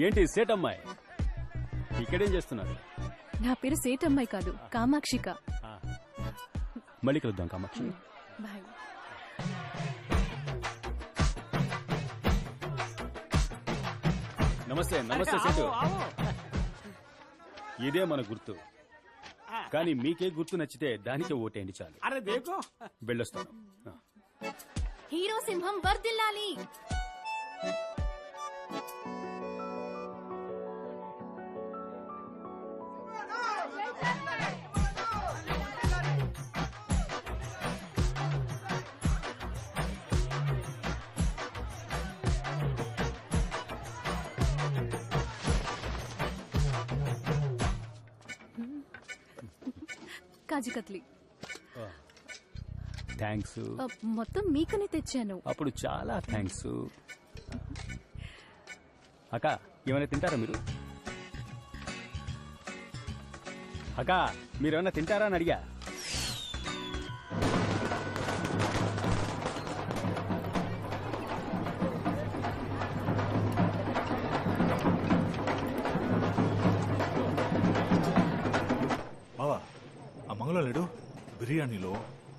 ఏంటి సేటమ్మాయి ఇక్కడేం చేస్తున్నారు? నా పేరు సేటమ్మాయి కాదు, కామాక్షిక. మళ్ళీ కలుద్దాం కామాక్షి. బాయ్. నమస్తే నమస్తే సేటు. ఇదే మన గుర్తు, కానీ మీకే గుర్తు నచ్చితే దానికే ఓటేయండి చాలు. వెళ్ళొస్తాను. హీరో సింహం వర్ధిల్లాలి. కాజికత్లి. థ్యాంక్స్. మొత్తం మీకనే తెచ్చాను. అప్పుడు చాలా థ్యాంక్స్. అక్క ఏమైనా తింటారా మీరు? అక్క మీరేమైనా తింటారా అని అడిగా. బావా ఆ మంగళ లేడు, బిర్యానీలో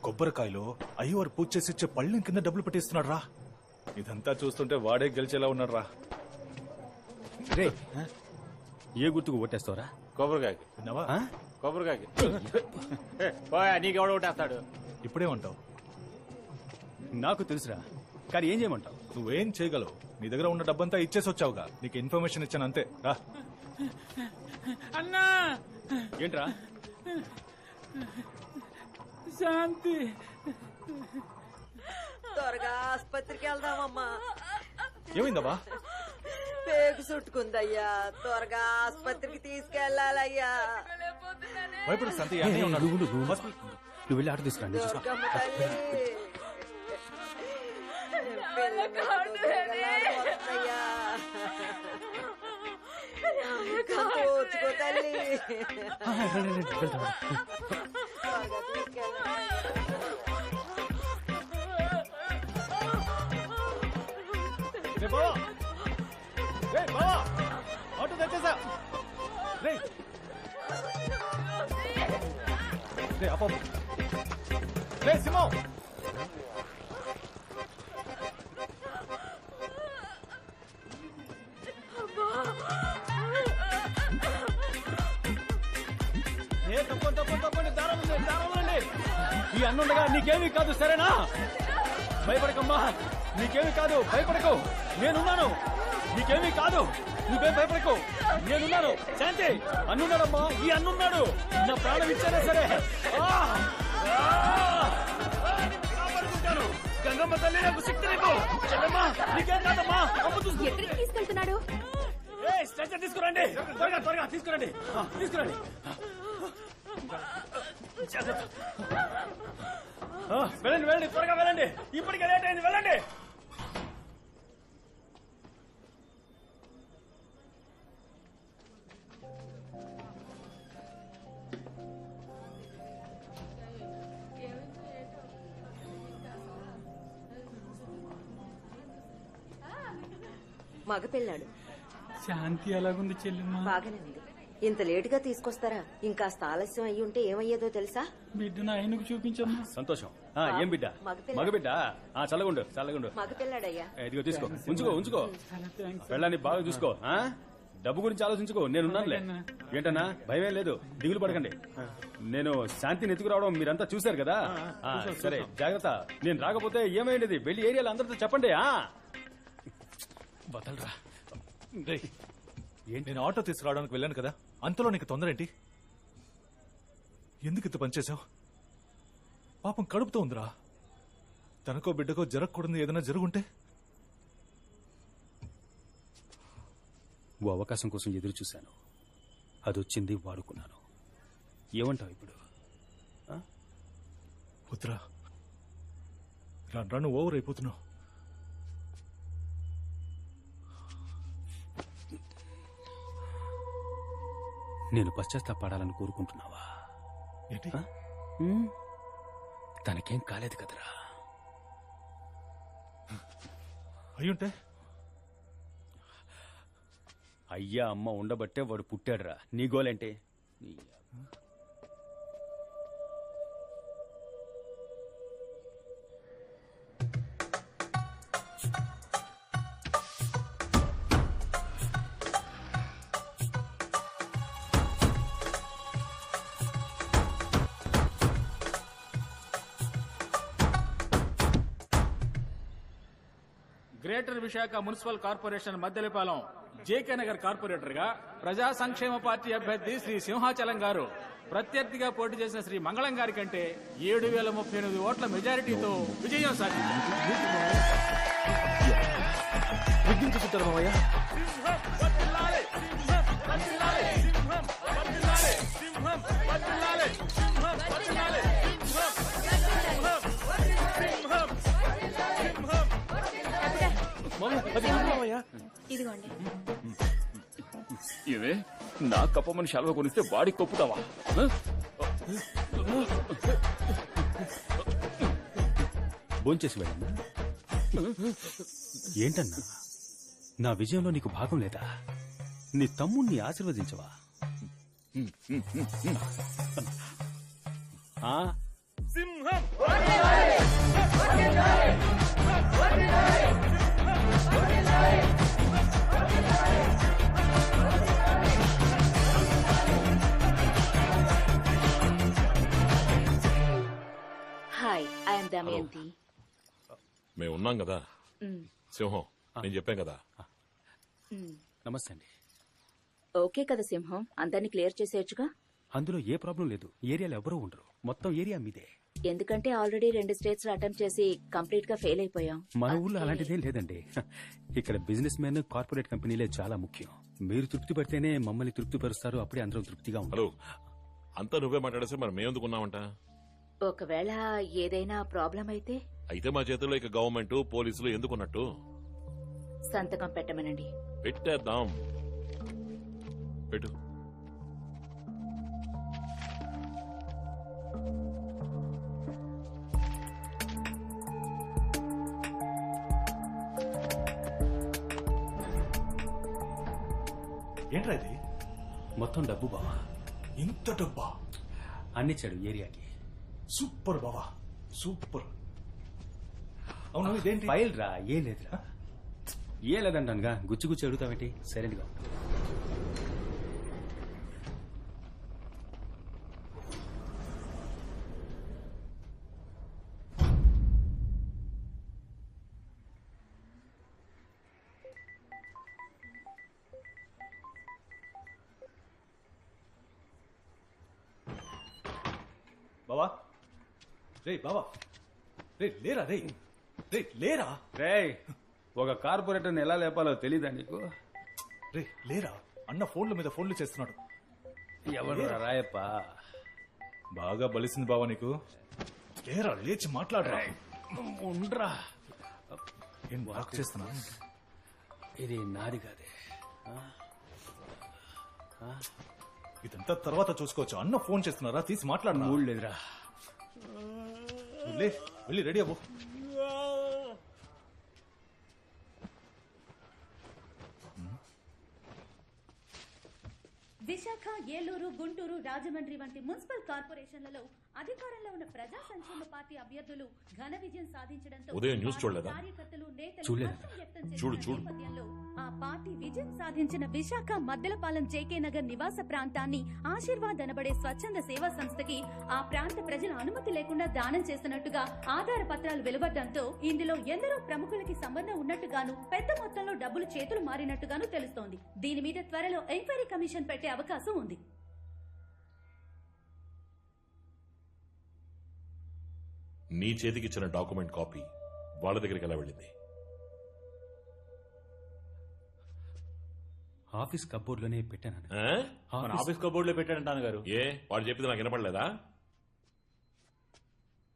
కొబ్బరికాయలో అయ్యవారు పూజ చేసి ఇచ్చే పళ్ళెం కింద డబ్బులు పెట్టిస్తున్నాడు రా. ఇదంతా చూస్తుంటే వాడే గెలిచేలా ఉన్నాడు రా. రే ఏ గుర్తుకు ఓటేస్తావరా? కొబ్బరికాయకి. విన్నావా? కొబ్బరికాయకి నీకెవడ ఓటేస్తాడు? ఇప్పుడేమంటావు? నాకు తెలుసురా, కానీ ఏం చేయమంటావు? నువ్వేం చేయగలవు? నీ దగ్గర ఉన్న డబ్బంతా ఇచ్చేసి వచ్చావుగా, నీకు ఇన్ఫర్మేషన్ ఇచ్చాను అంతే. రా. అన్నా ఏంట్రా? శాంతి త్వరగా ఆసుపత్రికి వెళ్దామమ్మా. ఏమైందమ్మా? పేగు చుట్టుకుందయ్యా, త్వరగా ఆసుపత్రికి తీసుకెళ్లాలయ్యా. భయపడు శాంతి, నువ్వు వెళ్ళి ఆట తీసుకురండి. దుర్గమ్మ తల్లి వస్తయ్యా, ఓర్చుకో తల్లి. త్వరగా ఆటో తెచ్చేసా. సింహం తప్పండి దారండి. ఈ అన్నుండగా నీకేమీ కాదు, సరేనా? భయపడకమ్మా, నీకేమీ కాదు, భయపడకు, నేనున్నాను. నీకేమీ కాదు, నువ్వేం భయపడకు, నేనున్నాను. శాంతి అన్నున్నాడమ్మా, ఈ అన్నున్నాడు. నా ప్రాణం ఇచ్చానే సరే కాపాడుకుంటాను. గంగమ్మ తల్లి నాకు శక్తి నీకు. చెల్లమ్మా నీకేం కాదమ్మా. ఎక్కడికి తీసుకెళ్తున్నాడు? స్ట్రెచర్ తీసుకురండి, త్వరగా త్వరగా తీసుకురండి, తీసుకురండి. వెళ్ళండి వెళ్ళండి, త్వరగా వెళ్ళండి, ఇప్పటికే లేట్ అయింది, వెళ్ళండి. మగపిల్లాడు. శాంతి ఎలాగుంది చెల్లెమ్మ? బాగానే ఉంది. ఇంత లేటుగా తీసుకొస్తారా? ఇంకాస్త ఆలస్యం అయ్యి ఉంటే ఏమయ్యేదో తెలుసా? బిడ్డను ఆయనకు చూపించమ్మా. సంతోషం. ఏం బిడ్డ? మగబిడ్డ. చల్లగుండు చల్లగుండు. మగపిల్లాడయ్యా. ఇదిగో తీసుకో, ఉంచుకో ఉంచుకో. పెళ్ళాన్ని బాగా చూసుకో. డబ్బు గురించి ఆలోచించుకో, నేనున్నానులే. ఏంటన్నా భయమేం లేదు, దిగులు పడకండి. నేను శాంతిని ఎత్తుకురావడం మీరంతా చూశారు కదా. సరే జాగ్రత్త. నేను రాకపోతే ఏమైంది వెళ్ళి ఏరియాలో అందరితో చెప్పండి. బదలరా. నేను ఆటో తీసుకురావడానికి వెళ్ళాను కదా, అంతలో నీకు తొందర ఏంటి? ఎందుకు ఇంత పనిచేశావు? పాపం కడుపుతో ఉందిరా. తనకో బిడ్డకో జరగకూడదు ఏదైనా జరుగుంటే? ఓ అవకాశం కోసం ఎదురు చూశాను, అదొచ్చింది, వాడుకున్నాను. ఏమంటావు ఇప్పుడు? వద్దురా, రాను ఓవర్ అయిపోతున్నావు. నేను పశ్చాత్తాపడాలని కోరుకుంటున్నావా? ఏంటి? తనకేం కాలేదు కదరా. అయ్యా అమ్మ ఉండబట్టే వాడు పుట్టాడురా నీ గోలేంటి greater Visakha municipal corporation Maddelapalem JK Nagar corporator గా ప్రజా సంక్షేమ పార్టీ అభ్యర్థి శ్రీ సింహాచలం గారు ప్రత్యర్థిగా పోటీ చేసిన శ్రీ మంగళం గారి కంటే 7,038 ఓట్ల మెజారిటీతో విజయం సాధించారు. ఇదిగోండి. ఇవే నా కప్పమని శాలువ కొనిస్తే వాడికి కొప్పుతావా భోంచేసి వెళ్ళమ్మా ఏంటన్నా నా విజయంలో నీకు భాగం లేదా నీ తమ్ముణ్ణి ఆశీర్వదించవా ఆ? Hi I'm Damayanti. మేము ఉన్నాం కదా సింహం నేను చెప్పాం కదా. నమస్తే అండి ఓకే కదా సింహం, అందరినీ క్లియర్ చేసేయచ్చుగా. అందులో ఏ ప్రాబ్లం లేదు ఏరియాలో ఎవరూ ఉండరు మొత్తం ఏరియా మీదే ఎందుకంటే ఆల్రెడీ 2 స్టేట్స్ లో అటెంప్ట్ చేసి కంప్లీట్ గా ఫెయిల్ అయిపోయాం. మన ఊళ్ళో అలాంటిదేం లేదండి ఇక్కడ బిజినెస్ మ్యాన్ కార్పొరేట్ కంపెనీలే చాలా ముఖ్యం మీరు తృప్తి పడితేనే మమ్మల్ని తృప్తి పరుస్తారు అప్పుడే అందరం తృప్తిగా హలో ఉంటారు అంతా నువ్వే మాట్లాడేస్తే మరి మేమెందుకున్నామంట. ఒకవేళ ఏదైనా ప్రాబ్లం అయితే అయితే మా చేతుల్లో ఇక గవర్నమెంట్ పోలీసులు ఎందుకున్నట్టు సంతకం పెట్టమనండి. పెట్టేద్దాం. పెట్టు. ఏంట్రా ఇది? మొత్తం డబ్బు బావా ఇంత డబ్బా? అన్నిచ్చాడు ఏరియాకి సూపర్ బావా సూపర్. అవును ఇదేంటి? ఫైల్ రా ఏ లేదురా ఏ లేదంటానుగా గుచ్చి గుచ్చి అడుగుతావేంటి సైలెంట్ గా బావా రే బావా రే లేరా రే రే లేరా రేయ్ ఒక కార్పొరేటర్ని ఎలా లేపాలో తెలీదా నీకు రే లేరా అన్న ఫోన్ల మీద ఫోన్లు చేస్తున్నాడు. ఎవరు రాయప్ప బాగా బలిసింది బావా నీకు. లేరా లేచి మాట్లాడరా. ఉండ్రా ఏం వాక్ చేస్తున్నా? ఇది నాది కాదే ఇదంతా తర్వాత చూసుకోవచ్చు. అన్న ఫోన్ చేస్తున్నారా తీసి మాట్లాడినా. మూడు లేదురా లే వెళ్ళి రెడీ అవ్వు. విశాఖ, ఏలూరు, గుంటూరు, రాజమండ్రి వంటి మున్సిపల్ కార్పొరేషన్లలో అధికారంలో ఉన్న ప్రజా సంక్షేమ పార్టీ అభ్యర్థులు ఘన విజయం సాధించడంతో ఉదయం న్యూస్ చూడలేదా? కార్యకర్తలు, నేతలు చూడలేదు. హర్షం వ్యక్తం చేసిన చూడు. నేపథ్యంలో ఆ పార్టీ విజయం సాధించిన విశాఖ మద్దెలపాలెం జేకే నగర్ నివాస ప్రాంతాన్ని ఆశీర్వాద్ అనబడే స్వచ్ఛంద సేవా సంస్థకి ఆ ప్రాంత ప్రజల అనుమతి లేకుండా దానం చేస్తున్నట్టుగా ఆధార పత్రాలు వెలువడ్డంతో ఇందులో ఎందరో ప్రముఖులకి సంబంధం ఉన్నట్టుగాను పెద్ద మొత్తంలో డబ్బులు చేతులు మారినట్టుగాను తెలుస్తోంది. దీని మీద త్వరలో ఎంక్వైరీ కమిషన్ పెట్టే అవకాశం ఉంది. నీ చేతికిచ్చిన డాక్యుమెంట్ కాపీ వాళ్ళ దగ్గరికి ఎలా వెళ్ళింది? ఆఫీస్ కబోర్డ్ లోనే పెట్టాను ఆ? మన ఆఫీస్ కబోర్డ్ లో పెట్టాడంటాను గారు. ఏ వాడు చెప్పింది నాకు వినపడలేదా?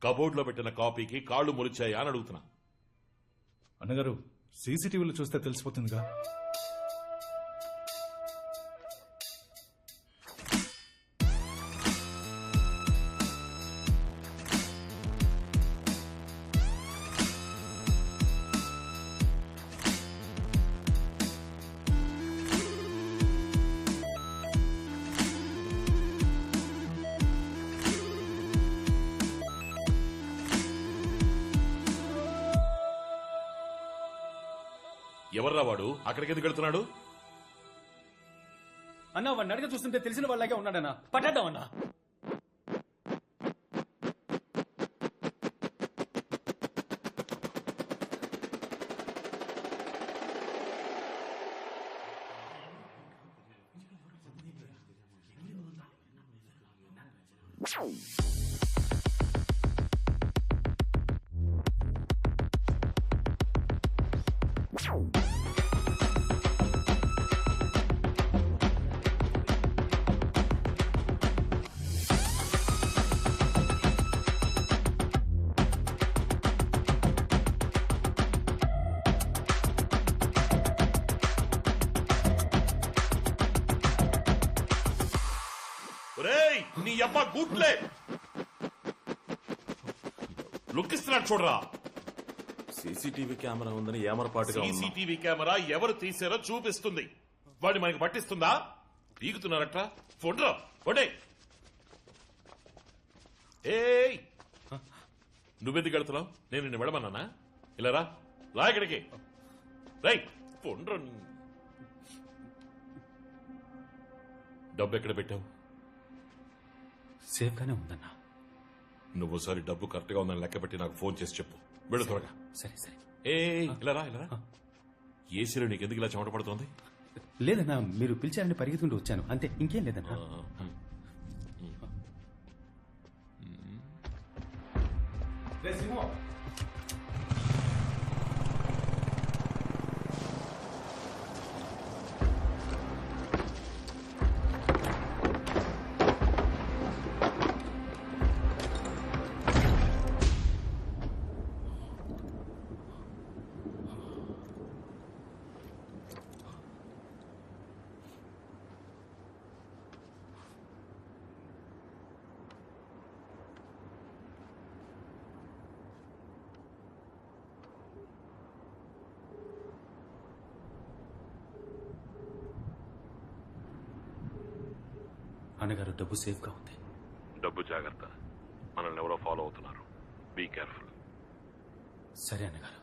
కబోర్డ్ లో పెట్టిన కాపీకి కాళ్ళు మొలిచాయా అని అడుగుతున్నా. అన్నగారు సీసీటీవీలో చూస్తే తెలిసిపోతుందిగా. ఎవర్రా వాడు? అక్కడికి ఎందుకు వెళ్తున్నాడు? అన్నా వాడిని అడగ చూస్తుంటే తెలిసిన వాళ్ళగా ఉన్నాడన్నా, పట్టేద్దామన్నా. ఒరేయ్, నీ అబ్బా గూట్లే లుక్కిస్తున్నాడు చూడరా. సీసీటీవీ కెమెరా ఉందని ఏమరపాటుగా ఉన్నాం. సీసీటీవీ కెమెరా ఎవరు తీసారో చూపిస్తుంది. వాడిని మనకి పట్టిస్తుందా? పీకుతున్నారట్రా. ఫోన్రా ఫోటే. ఏయ్, నువ్వెందుకు వెళ్తున్నావు? నేను నిన్ను వెళ్ళమన్నానా? ఇలా రా, రా ఇక్కడికి. రై ఫోన్రా. డబ్బు ఎక్కడ పెట్టావు? సేఫ్ గానే ఉందన్నా. నువ్వుసారి డబ్బు కరెక్ట్ గా ఉందని లెక్క పెట్టి నాకు ఫోన్ చేసి చెప్పు. వెళ్ళు త్వరగా. సరే సరే. ఇలా రా, ఇలా రా. ఏసీలో నీకెందుకు ఇలా చెమట పడుతోంది? లేదన్నా, మీరు పిలిచారని పరిగెత్తుకుంటూ వచ్చాను అంతే, ఇంకేం లేదన్నా. అన్నగారు, డబ్బు సేఫ్ గా ఉంది. డబ్బు జాగ్రత్త. మనల్ని ఎవరో ఫాలో అవుతున్నారు. Be careful. సరే అన్నగారు.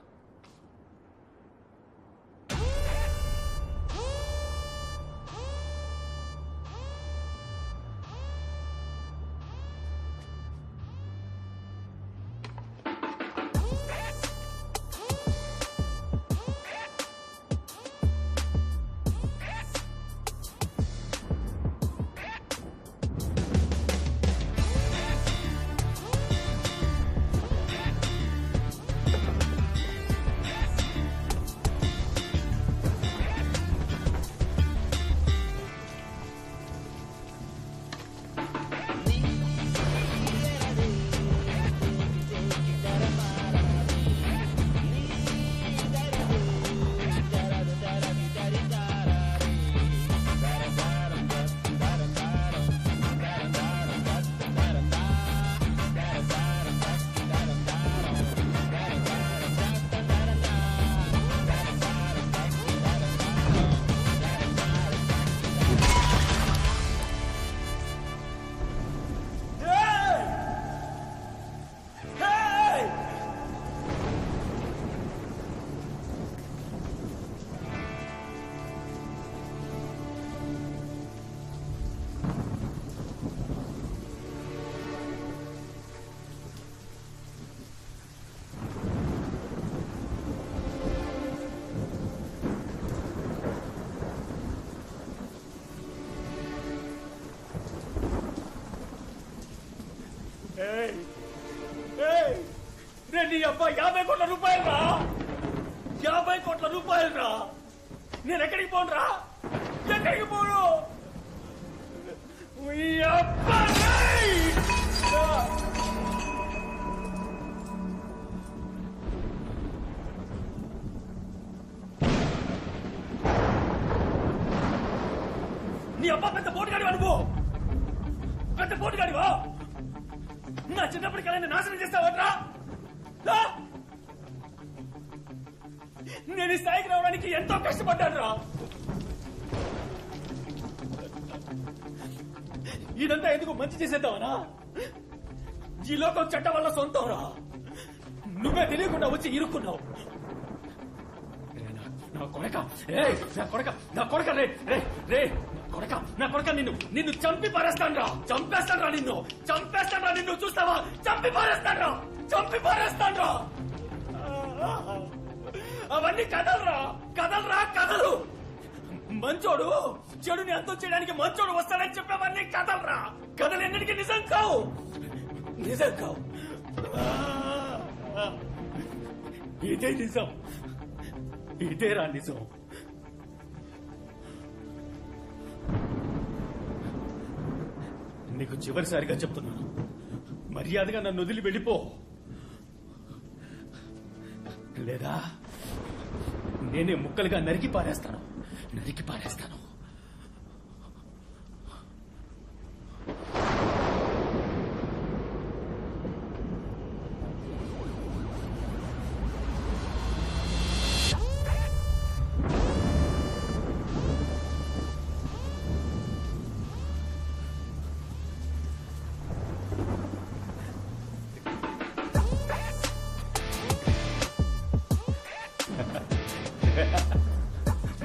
నీ అబ్బా 50 కోట్ల రూపాయలు రా. 50 కోట్ల రూపాయలు రా. నేను ఎక్కడికి పోను రా, ఎక్కడికి పోను. ఈ అబ్బా నీ అబ్బా పెద్ద పోటుగాడివా నువ్వు? పెద్ద పోటుగాడివా? నా చిన్నప్పటికల్లా నాశనం చేస్తావట్రా? నేను ఈ స్థాయికి రావడానికి ఎంతో కష్టపడ్డాను రా. ఇదంతా ఎందుకు మంచి చేసేద్దామనా? ఈ లోకం చట్టం వల్ల సొంతం రా. నువ్వే తెలియకుండా వచ్చి ఇరుక్కున్నావు. నా కొడక ఏయ్, నా కొడక రే రే రే నా కొడక నిన్ను చంపి పారేస్తాను రా, చంపేస్తాను రా నిన్ను చూస్తావా, చంపి పారేస్తాను రా. అవన్నీ కథలు. మంచోడు చెడుని అంతం చేయడానికి మంచోడు వస్తాడని చెప్పేవన్నీ కథలు ఎన్నిటికీ నిజం కావు. ఇదే నిజం, ఇదేరా నిజం. నీకు చివరిసారిగా చెప్తున్నాను, మర్యాదగా నన్ను వదిలి వెళ్ళిపో, లేదా నేనే ముక్కలుగా నరికి పారేస్తాను.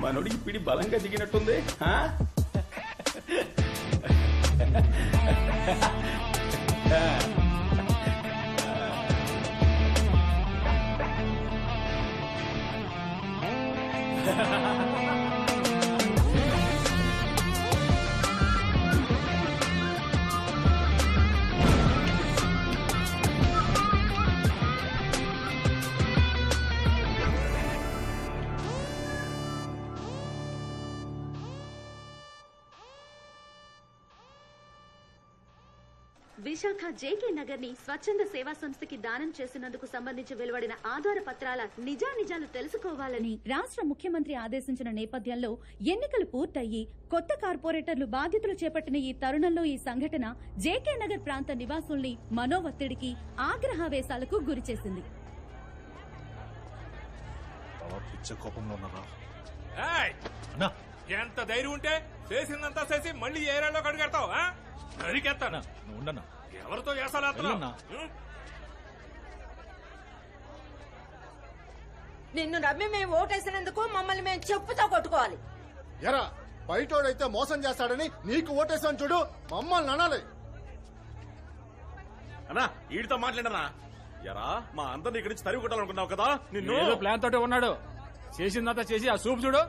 మనోడికి పిడి బలంగా దిగినట్టుంది. విశాఖ జేకే నగర్ ని స్వచ్ఛంద సేవా సంస్థకి దానం చేసినందుకు సంబంధించి వెలువడిన ఆధార పత్రాల నిజానిజాలు తెలుసుకోవాలని రాష్ట్ర ముఖ్యమంత్రి ఆదేశించిన నేపథ్యంలో ఎన్నికలు పూర్తయి కొత్త కార్పొరేటర్లు బాధ్యతలు చేపట్టిన ఈ తరుణంలో ఈ సంఘటన జేకే నగర్ ప్రాంత నివాసుల్ని మనోవత్తిడికి, ఆగ్రహావేశాలకు గురిచేసింది. కోపంలో ఉన్నారా? ఎంత ధైర్యం ఉంటే చేసిందంతా చేసి మళ్ళీ ఏరియాలో కడుగెడతావు? నరికెత్తానా? నువ్వు ఉండన్నా. ఎవరితో చేసాలేస్తున్నా? నిన్ను నమ్మి మేము ఓటేసినందుకు మమ్మల్ని మేము చెప్పుతో కొట్టుకోవాలి. ఎరా బయటోడైతే మోసం చేస్తాడని నీకు ఓటేసాను చూడు, మమ్మల్ని అనాలి. అన్నా వీడితో మాట్లాడనా? ఎరా మా అందరిని ఇక్కడి నుంచి తరిగి కొట్టాలనుకున్నావు కదా, నిన్ను ప్లాన్ తోటి ఉన్నాడు. చేసిందంతా చేసి ఆ సూప్ చూడు